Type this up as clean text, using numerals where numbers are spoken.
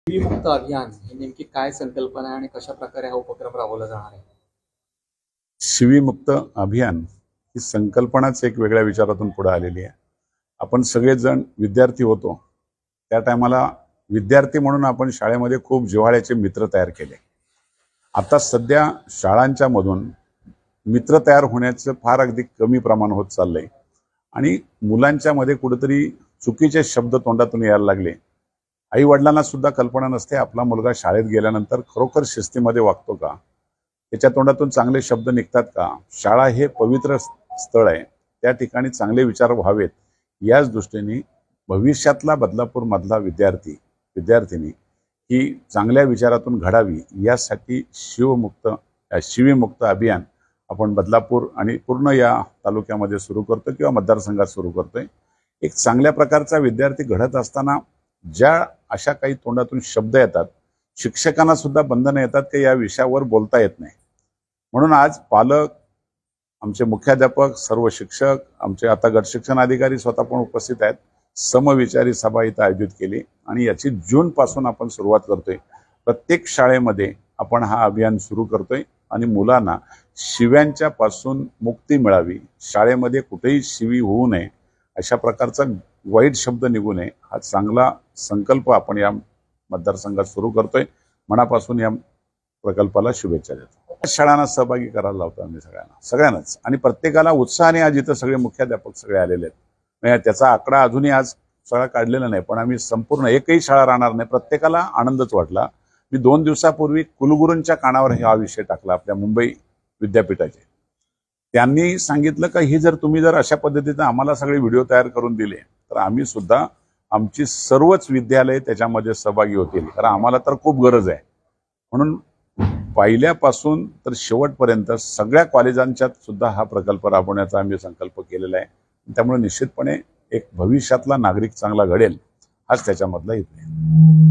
मुक्त अभियान ही नेमकी काय संकल्पना आहे आणि कशा प्रकारे हा उपक्रम राबवला जाणार आहे? शिवीमुक्त अभियान ही संकल्पनाच एक वेगळ्या विचारातून पुढे आलेली आहे. आपण सगळेजण विद्यार्थी होतो त्या टायमाला विद्यार्थी म्हणून आपण शाळेमध्ये खूप जिव्हाळ्याचे मित्र तयार केले. आता सध्या शाळांच्या मधून मित्र तयार होण्याचं फार अगदी कमी प्रमाण होत चाललंय आणि मुलांच्या मध्ये कुठेतरी चुकीचे शब्द तोंडातून यायला लागले. आई वडिलांना सुद्धा कल्पना नसते आपला मुलगा शाळेत गेल्यानंतर खरोखर शिस्तीमध्ये वागतो का, त्याच्या तोंडातून चांगले शब्द निघतात का. शाळा हे पवित्र स्थळ आहे, त्या ठिकाणी चांगले विचार व्हावेत याच दृष्टीने भविष्यातला बदलापूर मधला विद्यार्थिनी ही चांगल्या विचारातून घडावी यासाठी शिवीमुक्त अभियान आपण बदलापूर आणि पूर्ण या तालुक्यामध्ये सुरू करतो किंवा मतदारसंघात सुरू करतोय. एक चांगल्या प्रकारचा विद्यार्थी घडत असताना ज्या अशा काही तोंडातून शब्द येतात, शिक्षकांना सुद्धा बंधनं येतात की या विषयावर बोलता येत नाही. म्हणून आज पालक, आमचे मुख्याध्यापक, सर्व शिक्षक, आमचे आता गट शिक्षण अधिकारी स्वतः पण उपस्थित आहेत. समविचारी सभा इथं आयोजित केली आणि याची जून पासून आपण सुरुवात करतोय. प्रत्येक शाळेमध्ये आपण हा अभियान सुरू करतोय आणि मुलांना शिव्यांच्या पासून मुक्ती मिळावी, शाळेमध्ये कुठेही शिवी होऊ नये, अशा प्रकारचा वाईट शब्द निघू नये हा चांगला संकल्प आपण या मतदारसंघात सुरू करतोय. मनापासून या प्रकल्पाला शुभेच्छा देतो. शाळांना सहभागी करायला लावतो आम्ही सगळ्यांनाच आणि प्रत्येकाला उत्साहाने. आज इथं सगळे मुख्याध्यापक सगळे आलेले आहेत. त्याचा आकडा अजूनही आज शाळा काढलेला नाही, पण आम्ही संपूर्ण एकही शाळा राहणार नाही. प्रत्येकाला आनंदच वाटला. मी 2 दिवसापूर्वी कुलगुरूंच्या कानावर हा विषय टाकला आपल्या मुंबई विद्यापीठाचे. त्यांनी सांगितलं का ही जर तुम्ही अशा पद्धतीने आम्हाला सगळे व्हिडिओ तयार करून दिले तर आम्ही सुद्धा आमची सर्वच विद्यालय त्याच्यामध्ये सहभागी होतील, कारण आम्हाला तर खूप गरज आहे. म्हणून पहिल्यापासून तर शेवटपर्यंत सगळ्या कॉलेजांच्यात सुद्धा हा प्रकल्प राबवण्याचा आम्ही संकल्प केलेला आहे. त्यामुळे निश्चितपणे एक भविष्यातला नागरिक चांगला घडेल हाच त्याच्यामधला हेतू आहे.